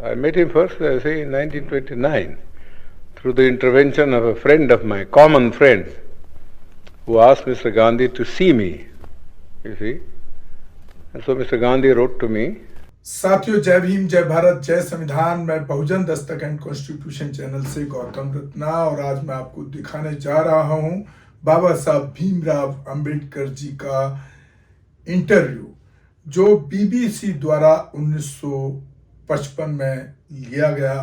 I met him first, say, in 1929, through the intervention of a friend of mine, common friend, who asked Mr. Gandhi to see me, you see. And so Mr. Gandhi wrote to me. साथियों, जय भीम, जय भारत, जय संविधान। मैं बहुजन Dastak and constitution channel से गौतम रत्ना, और आज मैं आपको दिखाने जा रहा हूं बाबा साहब भीमराव अंबेडकर जी का इंटरव्यू, जो बीबीसी द्वारा 1955 में लिया गया।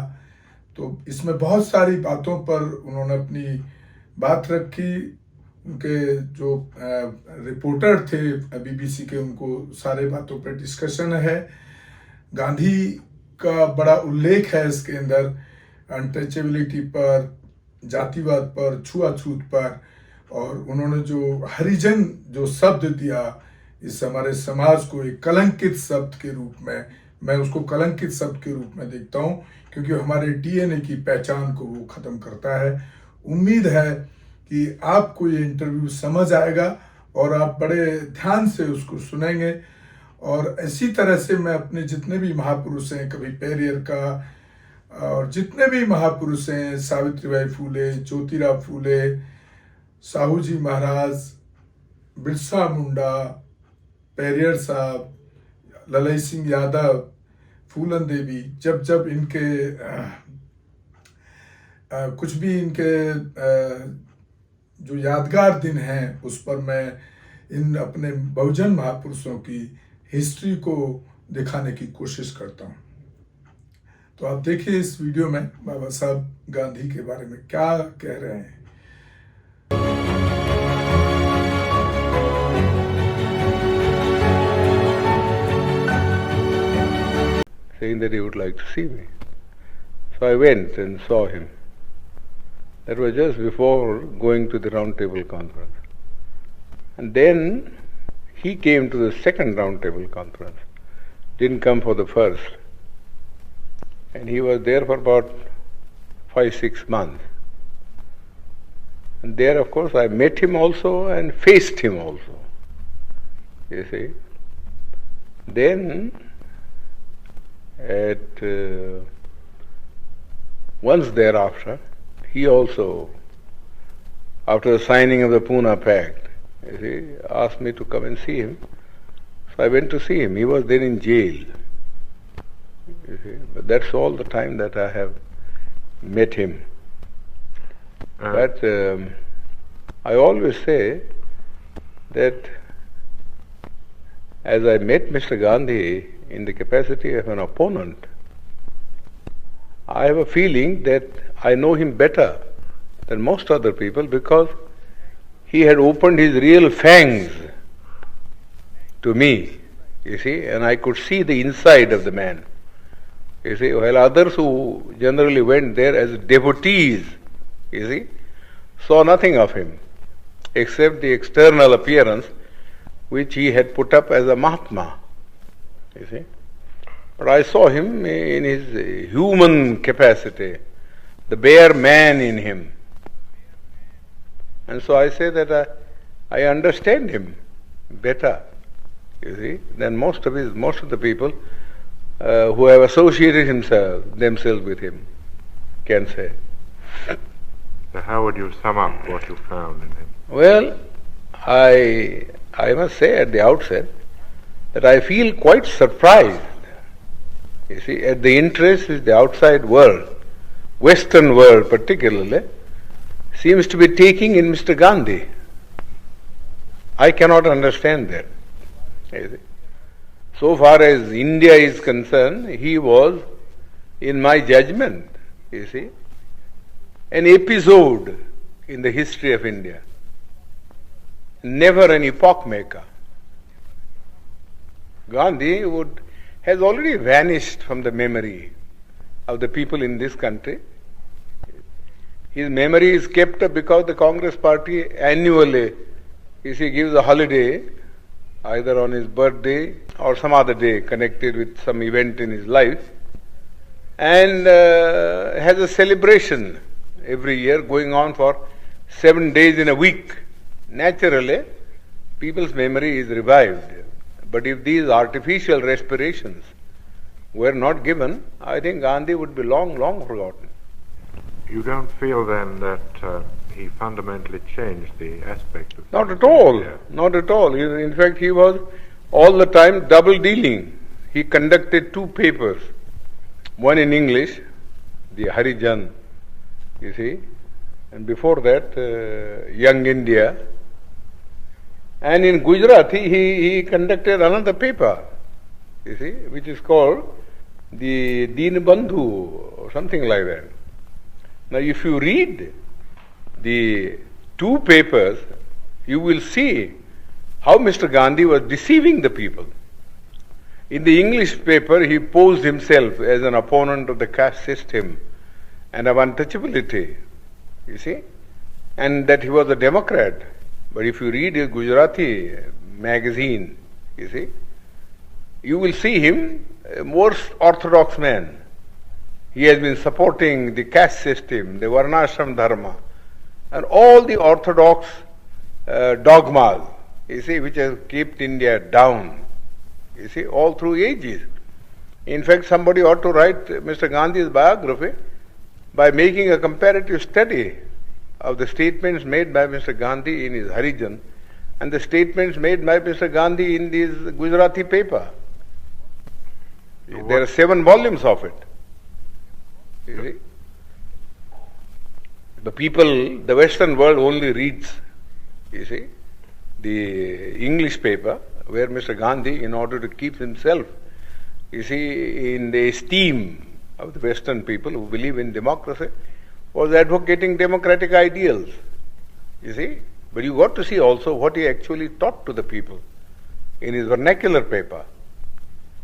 तो इसमें बहुत सारी बातों पर उन्होंने अपनी बात रखी। उनके जो रिपोर्टर थे बीबीसी के, उनको सारे बातों पर डिस्कशन है। गांधी का बड़ा उल्लेख है इसके अंदर, अनटचेबिलिटी पर, जातिवाद पर, छुआछूत पर, और उन्होंने जो हरिजन जो शब्द दिया, इस हमारे समाज को एक कलंकित शब्द के रूप में, मैं उसको कलंकित शब्द के रूप में देखता हूं, क्योंकि हमारे डीएनए की पहचान को वो खत्म करता है। उम्मीद है कि आपको ये इंटरव्यू समझ आएगा और आप बड़े ध्यान से उसको सुनेंगे। और इसी तरह से मैं अपने जितने भी महापुरुष हैं, कभी पेरियर का, और जितने भी महापुरुष हैं, सावित्रीबाई फूले, ज्योतिराव फूले, साहू जी महाराज, बिरसा मुंडा, पेरियर साहब, ललई सिंह यादव, फूलन देवी, जब जब इनके कुछ भी इनके जो यादगार दिन हैं, उस पर मैं इन अपने बहुजन महापुरुषों की हिस्ट्री को दिखाने की कोशिश करता हूं। तो आप देखिए इस वीडियो में बाबा साहब गांधी के बारे में क्या कह रहे हैं। Saying that he would like to see me. So I went and saw him. That was just before going to the round table conference. And then he came to the second round table conference, didn't come for the first. And he was there for about 5-6 months. And there, of course, I met him also and faced him also, you see. Then, once thereafter, he also, after the signing of the Poona Pact, you see, asked me to come and see him. So I went to see him. He was then in jail. You see, but that's all the time that I have met him. But I always say that as I met Mr. Gandhi in the capacity of an opponent, I have a feeling that I know him better than most other people, because he had opened his real fangs to me, you see, and I could see the inside of the man. You see, while others who generally went there as devotees, you see, saw nothing of him except the external appearance which he had put up as a Mahatma, you see. But I saw him in his human capacity, the bare man in him. And so I say that I understand him better, you see, than most of the people who have associated themselves with him can say. So how would you sum up what you found in him? Well, I must say at the outset that I feel quite surprised, you see, at the interest which the outside world, Western world particularly, seems to be taking in Mr. Gandhi. I cannot understand that. You see. So far as India is concerned, he was, in my judgment, you see, an episode in the history of India, never an epoch maker. Gandhi has already vanished from the memory of the people in this country. His memory is kept up because the Congress party annually, you see, gives a holiday either on his birthday or some other day connected with some event in his life, and has a celebration every year going on for 7 days in a week. Naturally, people's memory is revived. But if these artificial respirations were not given, I think Gandhi would be long, long forgotten. You don't feel then that he fundamentally changed the aspect of Not things at all. in India? Not at all. In fact, he was all the time double dealing. He conducted 2 papers, one in English, the Harijan, you see, and before that, Young India. And in Gujarati, he conducted another paper, you see, which is called the Deenbandhu or something like that. Now, if you read the 2 papers, you will see how Mr. Gandhi was deceiving the people. In the English paper, he posed himself as an opponent of the caste system and of untouchability, you see, and that he was a Democrat. But if you read his Gujarati magazine, you see, you will see him a more orthodox man. He has been supporting the caste system, the Varnashram Dharma, and all the orthodox dogmas, you see, which has kept India down, you see, all through ages. In fact, somebody ought to write Mr. Gandhi's biography by making a comparative study of the statements made by Mr. Gandhi in his Harijan and the statements made by Mr. Gandhi in this Gujarati paper. There are 7 volumes of it. You see? The people, the Western world only reads, you see, the English paper, where Mr. Gandhi, in order to keep himself, you see, in the esteem of the Western people who believe in democracy, was advocating democratic ideals, you see. But you got to see also what he actually taught to the people in his vernacular paper.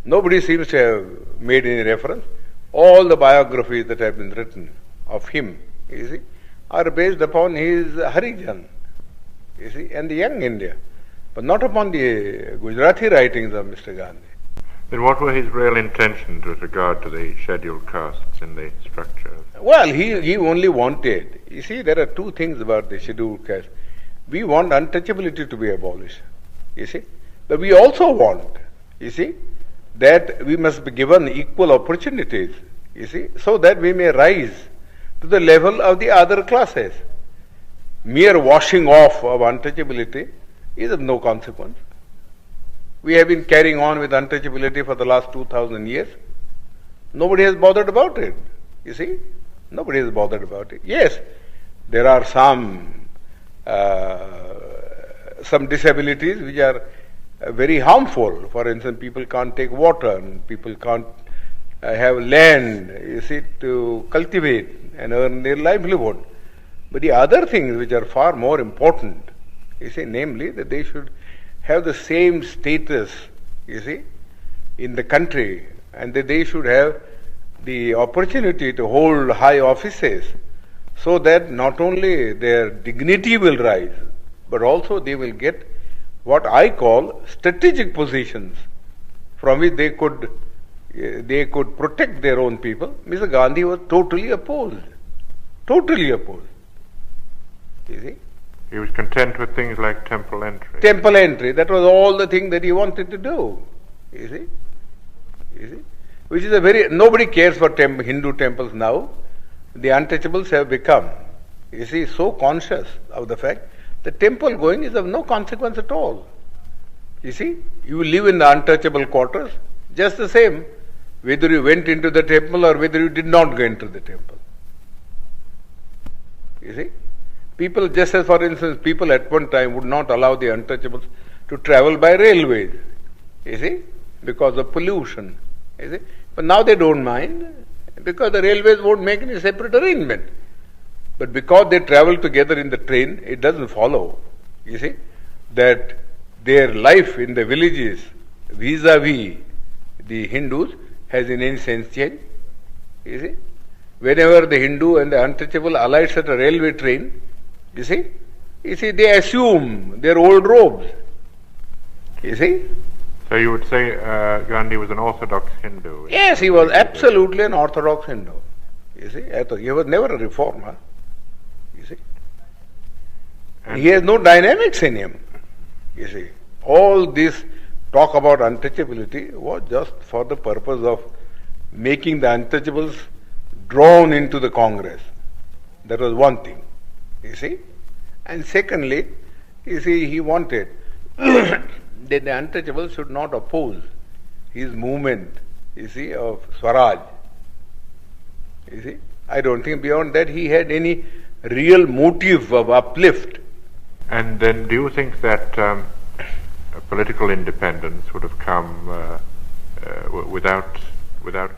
Nobody seems to have made any reference. All the biographies that have been written of him, you see, are based upon his Harijan, you see, and the Young India, but not upon the Gujarati writings of Mr. Gandhi. Then what were his real intentions with regard to the scheduled castes in the structure? Well, he only wanted, you see, there are 2 things about the scheduled caste. We want untouchability to be abolished, you see, but we also want, you see, that we must be given equal opportunities, you see, so that we may rise to the level of the other classes. Mere washing off of untouchability is of no consequence. We have been carrying on with untouchability for the last 2000 years. Nobody has bothered about it, you see. Nobody has bothered about it. Yes, there are some disabilities which are very harmful. For instance, people can't take water, and people can't have land, you see, to cultivate and earn their livelihood. But the other things which are far more important, you see, namely that they should have the same status, you see, in the country, and that they should have the opportunity to hold high offices, so that not only their dignity will rise, but also they will get what I call strategic positions from which they could protect their own people. Mr. Gandhi was totally opposed. Totally opposed. You see? He was content with things like temple entry. Temple entry, that was all the thing that he wanted to do. You see? You see? Which is nobody cares for Hindu temples now. The untouchables have become, you see, so conscious of the fact that temple going is of no consequence at all. You see? You live in the untouchable quarters, just the same, whether you went into the temple or whether you did not go into the temple. You see? People, just as for instance, people at one time would not allow the untouchables to travel by railways, you see, because of pollution, you see. But now they don't mind, because the railways won't make any separate arrangement. But because they travel together in the train, it doesn't follow, you see, that their life in the villages vis-a-vis the Hindus has in any sense changed, you see. Whenever the Hindu and the untouchable alights at a railway train, you see, they assume their old robes. You see? So you would say Gandhi was an orthodox Hindu? Yes, he was absolutely an orthodox Hindu. You see? He was never a reformer. You see? And he has no dynamics in him. You see? All this talk about untouchability was just for the purpose of making the untouchables drawn into the Congress. That was one thing, you see. And secondly, you see, he wanted that the untouchables should not oppose his movement, you see, of Swaraj. You see, I don't think beyond that he had any real motive of uplift. And then do you think that political independence would have come without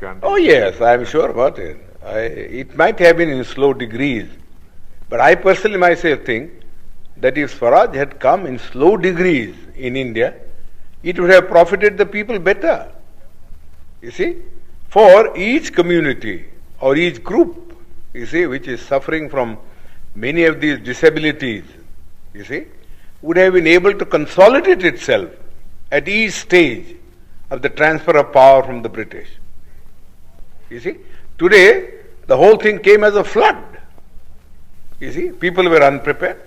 Gandhi? Oh yes, I am sure about it. It might have been in slow degrees, but I personally myself think that if Swaraj had come in slow degrees in India, it would have profited the people better. You see, for each community or each group, you see, which is suffering from many of these disabilities, you see, would have been able to consolidate itself at each stage of the transfer of power from the British. You see, today the whole thing came as a flood. You see, people were unprepared.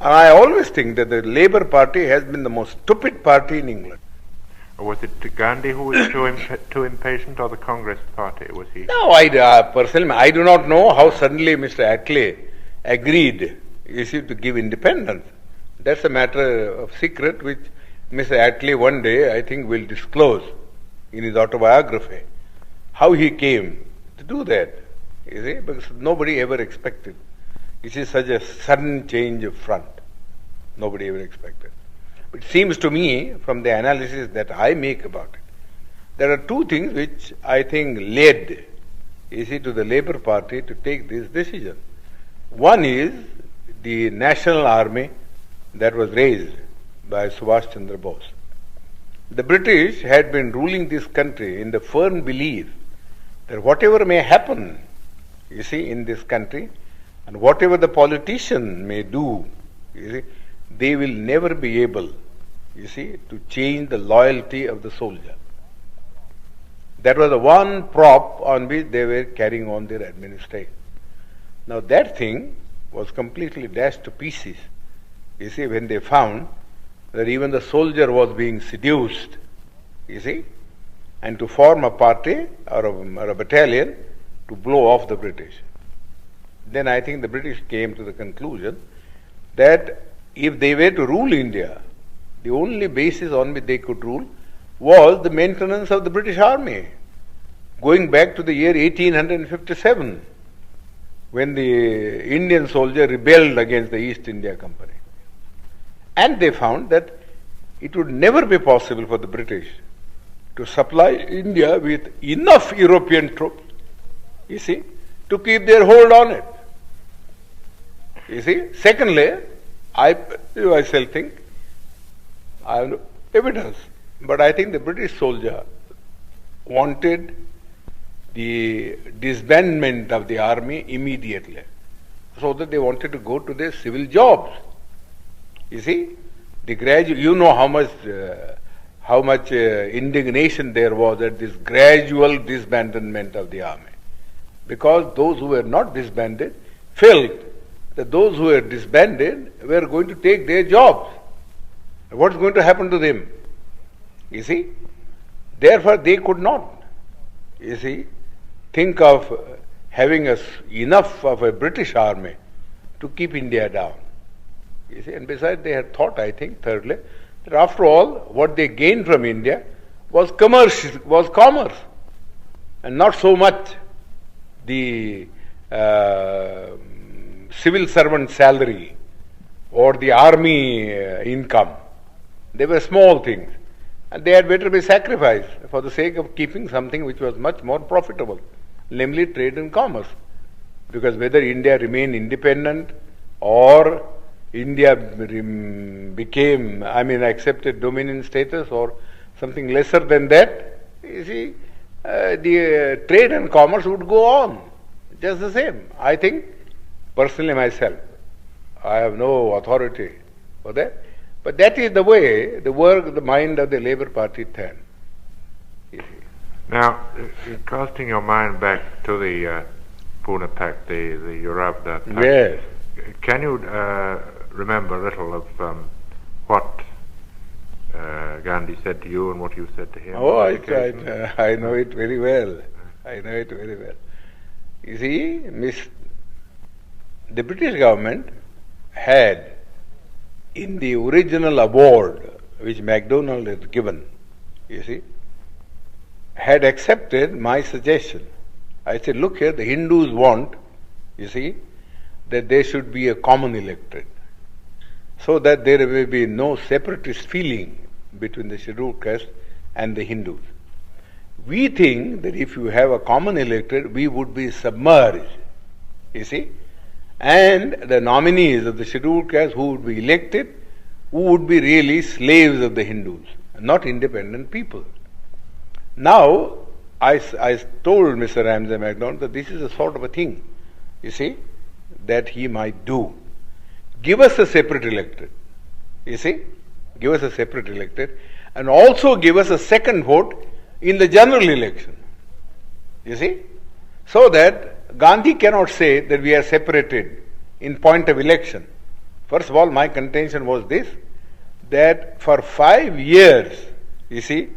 And I always think that the Labour Party has been the most stupid party in England. Or was it Gandhi who was too impatient, or the Congress Party? Was he? No, personally, I do not know how suddenly Mr. Attlee agreed, you see, to give independence. That's a matter of secret which Mr. Attlee one day, I think, will disclose in his autobiography. How he came to do that, you see, because nobody ever expected. You see, such a sudden change of front. Nobody ever expected. But it seems to me, from the analysis that I make about it, there are two things which I think led, you see, to the Labour Party to take this decision. One is the national army that was raised by Subhash Chandra Bose. The British had been ruling this country in the firm belief that whatever may happen, you see, in this country, and whatever the politician may do, you see, they will never be able, you see, to change the loyalty of the soldier. That was the one prop on which they were carrying on their administration. Now that thing was completely dashed to pieces, you see, when they found that even the soldier was being seduced, you see, and to form a party or a battalion to blow off the British. Then I think the British came to the conclusion that if they were to rule India, the only basis on which they could rule was the maintenance of the British Army, going back to the year 1857, when the Indian soldier rebelled against the East India Company. And they found that it would never be possible for the British to supply India with enough European troops, you see, to keep their hold on it. You see, secondly, I myself think, I have no evidence, but I think the British soldier wanted the disbandment of the army immediately, so that they wanted to go to their civil jobs. You see, you know how much indignation there was at this gradual disbandment of the army, because those who were not disbanded felt that those who were disbanded were going to take their jobs. What's going to happen to them? You see? Therefore, they could not, you see, think of having enough of a British army to keep India down. You see? And besides, they had thought, I think, thirdly, that after all, what they gained from India was commerce, and not so much the civil servant salary or the army income. They were small things, and they had better be sacrificed for the sake of keeping something which was much more profitable, namely trade and commerce. Because whether India remained independent or India became, accepted dominion status or something lesser than that, you see, the trade and commerce would go on just the same. I think, personally myself, I have no authority for that, but that is the way the mind of the Labour Party turned. Now, casting your mind back to the Poona Pact, the RAJRATANAMBEDKAR, yes. Can you remember a little of what Gandhi said to you and what you said to him? Oh, I know it very well. I know it very well. You see, the British government had, in the original award which MacDonald had given, you see, had accepted my suggestion. I said, look here, the Hindus want, you see, that there should be a common electorate, so that there may be no separatist feeling between the scheduled caste and the Hindus. We think that if you have a common electorate, we would be submerged, you see, and the nominees of the scheduled caste who would be elected, who would be really slaves of the Hindus, not independent people. Now, I told Mr. Ramsay MacDonald that this is a sort of a thing, you see, that he might do. Give us a separate electorate, you see, give us a separate electorate, and also give us a second vote in the general election, you see, so that Gandhi cannot say that we are separated in point of election. First of all, my contention was this, that for 5 years, you see,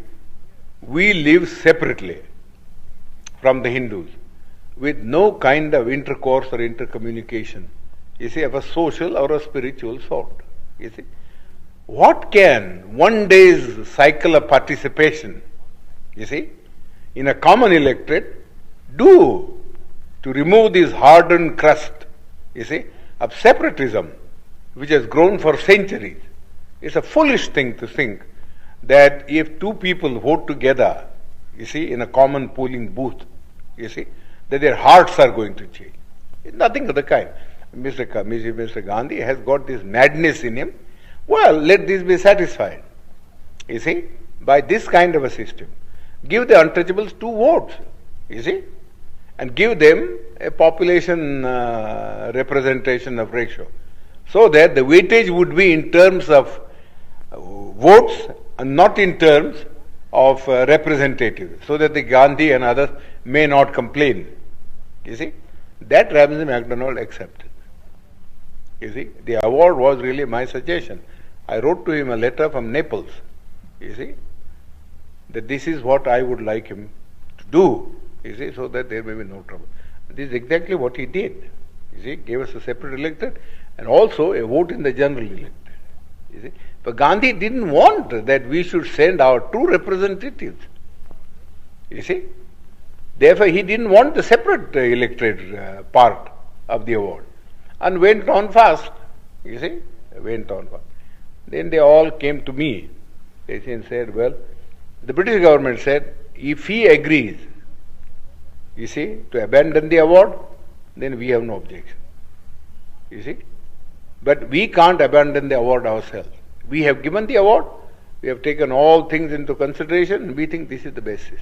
we live separately from the Hindus, with no kind of intercourse or intercommunication, you see, of a social or a spiritual sort, you see. What can one day's cycle of participation, you see, in a common electorate do to remove this hardened crust, you see, of separatism, which has grown for centuries? It's a foolish thing to think that if two people vote together, you see, in a common polling booth, you see, that their hearts are going to change. It's nothing of the kind. Mr. Gandhi has got this madness in him. Well, let this be satisfied, you see, by this kind of a system. Give the untouchables 2 votes, you see, and give them a population representation of ratio, so that the weightage would be in terms of votes and not in terms of representatives, so that the Gandhi and others may not complain. You see, that Ramsay MacDonald accepted. You see, the award was really my suggestion. I wrote to him a letter from Naples, you see, that this is what I would like him to do, you see, so that there may be no trouble. This is exactly what he did. You see, gave us a separate electorate and also a vote in the general electorate. You see, but Gandhi didn't want that we should send our 2 representatives. You see, therefore he didn't want the separate electorate part of the award, and went on fast. You see, went on fast. Then they all came to me. They said, well, the British government said, if he agrees, you see, to abandon the award, then we have no objection. You see, but we can't abandon the award ourselves. We have given the award, we have taken all things into consideration, and we think this is the basis.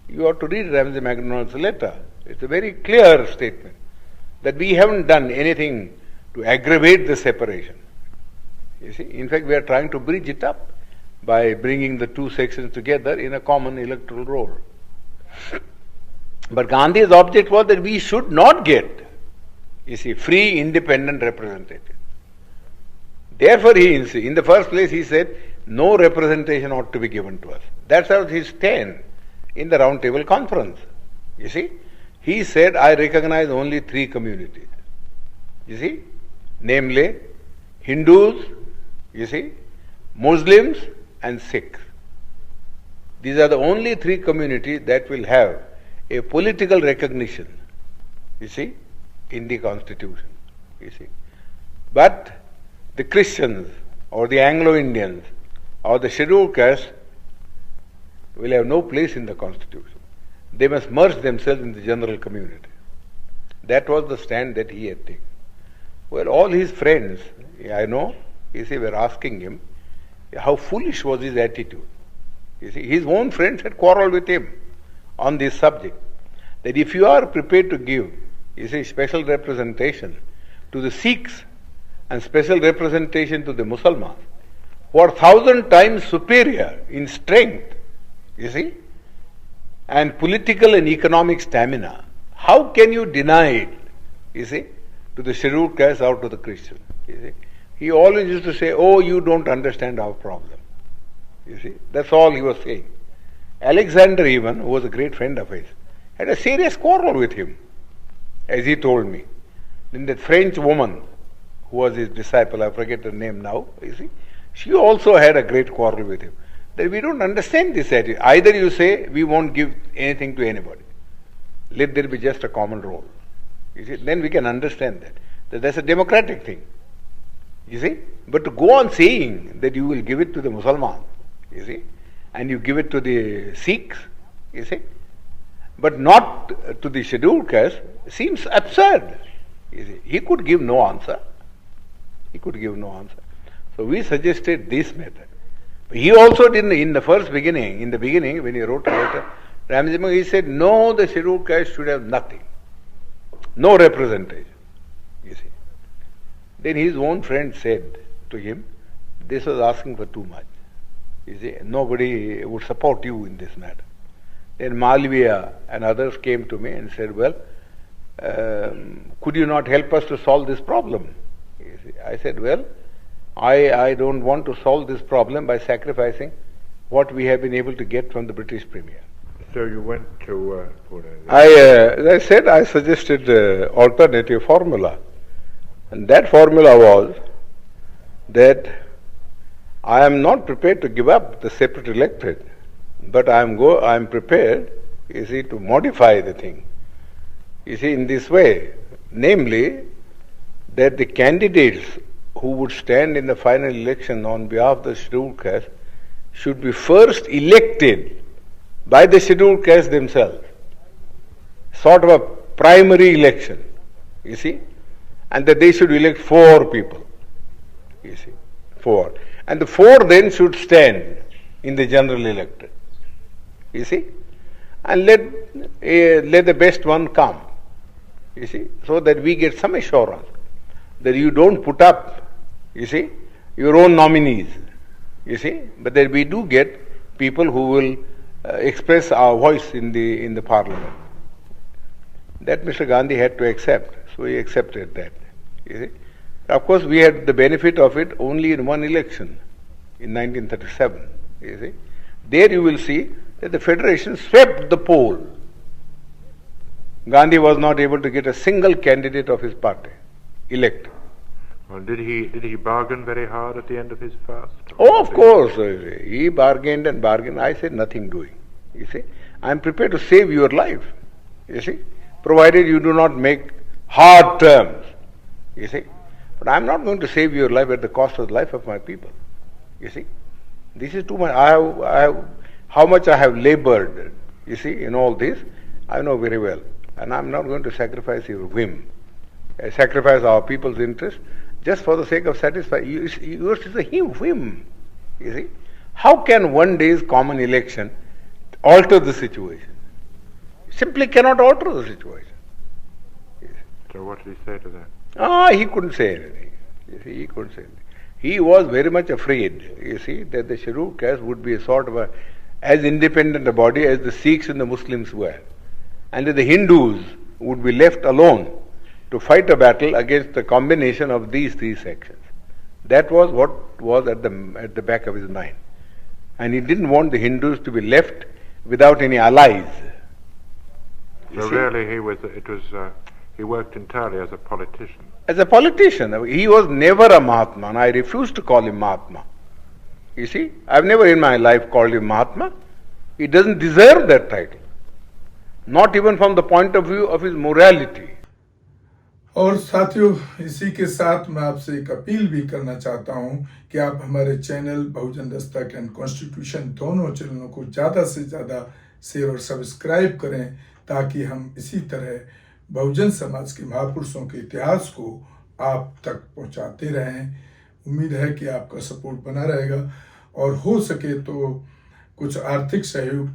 You have to read Ramsay MacDonald's letter. It's a very clear statement that we haven't done anything to aggravate the separation. You see, in fact, we are trying to bridge it up by bringing the 2 sections together in a common electoral roll. But Gandhi's object was that we should not get, you see, free, independent representatives. Therefore, in the first place, he said, no representation ought to be given to us. That's how his stand in the Round Table Conference. You see, he said, I recognize only 3 communities. You see, namely, Hindus, you see, Muslims and Sikhs. These are the only 3 communities that will have a political recognition, you see, in the Constitution, you see. But the Christians or the Anglo-Indians or the scheduled caste will have no place in the Constitution. They must merge themselves in the general community. That was the stand that he had taken. Well, all his friends, I know, you see, were asking him how foolish was his attitude. You see, his own friends had quarreled with him on this subject, that if you are prepared to give, you see, special representation to the Sikhs and special representation to the Muslims, who are 1,000 times superior in strength, you see, and political and economic stamina, how can you deny it, you see, to the scheduled caste or to the Christian? You see, he always used to say, oh, you don't understand our problem. You see, that's all he was saying. Alexander even, who was a great friend of his, had a serious quarrel with him, as he told me. Then that French woman, who was his disciple, I forget her name now, you see, she also had a great quarrel with him. That we don't understand this attitude. Either you say, we won't give anything to anybody. Let there be just a common role. You see, then we can understand that that's a democratic thing. You see, but to go on saying that you will give it to the Muslims, you see, and you give it to the Sikhs, you see, but not to the scheduled caste, seems absurd. You see, he could give no answer. He could give no answer. So we suggested this method. He also didn't, in the beginning, when he wrote a letter, he said, no, the scheduled caste should have nothing. No representation. You see. Then his own friend said to him, this was asking for too much. You see, nobody would support you in this matter. Then Malviya and others came to me and said, well, could you not help us to solve this problem? You see, I said, well, I don't want to solve this problem by sacrificing what we have been able to get from the British Premier. So you went to Pune? As I said, I suggested alternative formula. And that formula was that I am not prepared to give up the separate electorate, but I am prepared, you see, to modify the thing. You see, in this way, namely, that the candidates who would stand in the final election on behalf of the scheduled caste should be first elected by the scheduled caste themselves. Sort of a primary election, you see, and that they should elect 4 people, you see, 4. And the 4 then should stand in the general electorate, you see, and let the best one come, you see, so that we get some assurance that you don't put up, you see, your own nominees, you see, but that we do get people who will express our voice in the parliament. That Mr. Gandhi had to accept, so he accepted that, you see. Of course, we had the benefit of it only in one election, in 1937, you see. There you will see that the federation swept the poll. Gandhi was not able to get a single candidate of his party elected. Well, did he bargain very hard at the end of his fast? Oh, of course. He bargained and bargained. I said nothing doing. You see, I am prepared to save your life. You see, provided you do not make hard terms. You see, but I am not going to save your life at the cost of the life of my people. You see, this is too much. How much I have labored. You see, in all this, I know very well, and I am not going to sacrifice your whim, sacrifice our people's interest, just for the sake of satisfying. Yours is a whim, you see. How can one day's common election alter the situation? Simply cannot alter the situation. Yes. So what did he say to that? He couldn't say anything. You see, he couldn't say anything. He was very much afraid, you see, that the scheduled caste would be a sort of as independent a body as the Sikhs and the Muslims were, and that the Hindus would be left alone to fight a battle against the combination of these 3 sections. That was what was at the back of his mind. And he didn't want the Hindus to be left without any allies. So really he worked entirely as a politician. As a politician. He was never a Mahatma, and I refuse to call him Mahatma. You see, I've never in my life called him Mahatma. He doesn't deserve that title. Not even from the point of view of his morality. और साथियों, इसी के साथ मैं आपसे एक appeal भी करना चाहता हूं कि आप हमारे channel Bahujan Dastak and constitution दोनों चैनलों को ज़्यादा से ज़्यादा शेयर और सब्सक्राइब करें, ताकि हम इसी तरह बहुजन समाज के महापुरुषों के इतिहास को आप तक पहुंचाते रहें। उम्मीद है कि आपका सपोर्ट बना रहेगा, और हो सके तो कुछ आर्थिक सहयोग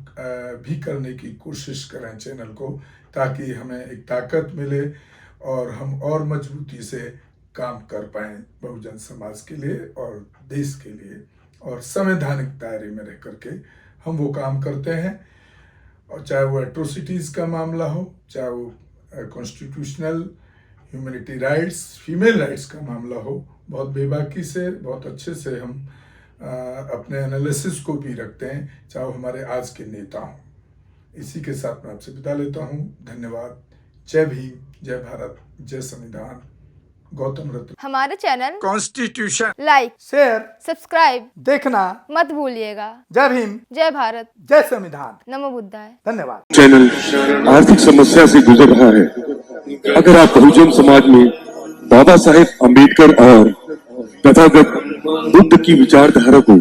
भी करने की कोशिश करें चैनल को, ताकि हमें एक ताकत मिले और हम और मजबूती से काम कर पाएं बहुजन समाज के लिए और देश के लिए, और संवैधानिक दायरे में रह करके हम वो काम करते हैं। और चाहे वो एट्रोसिटीज़ का मामला हो, चाहे वो constitutional humanity rights, female rights का मामला हो, बहुत बेबाकी से, बहुत अच्छे से हम अपने एनालिसिस को भी रखते हैं, चाहे वो हमारे आज के नेता हों। इसी के साथ मैं आपसे विदा लेता हूँ। धन्यवाद। जय भीम, जय भारत, जय संविधान। गौतम रत्न। हमारे channel constitution like, share, subscribe देखना मत भूलिएगा। जय भीम, जय भारत, जय संविधान। नमो बुद्धाय। धन्यवाद। चैनल आर्थिक समस्या से गुजर रहा है। अगर आप बहुजन समाज में बाबा साहेब अम्बेडकर और तथागत बुद्ध की विचारधारा को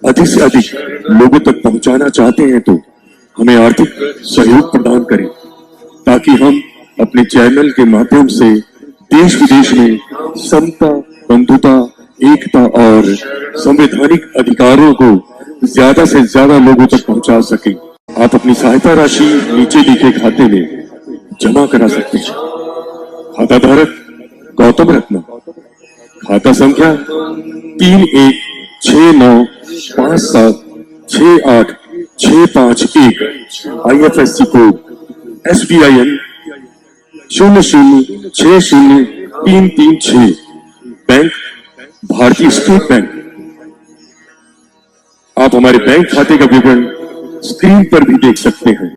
अधिक से अधिक लोगों तक पहुंचाना चाहते हैं तो हमें आर्थिक सहयोग प्रदान करें, ताकि हम अपने चैनल के माध्यम से देश विदेश में समता, बंधुता, एकता और संवैधानिक अधिकारों को ज्यादा से ज्यादा लोगों तक पहुंचा सकें। आप अपनी सहायता राशि नीचे लिखे खाते में जमा करा सकते हैं। खाता धारक गौतम रत्न, खाता संख्या 3169576865 IFSC कोड SBIN 0060336, बैंक भारतीय स्टेट बैंक। आप हमारे बैंक खाते का विवरण स्क्रीन पर भी देख सकते हैं।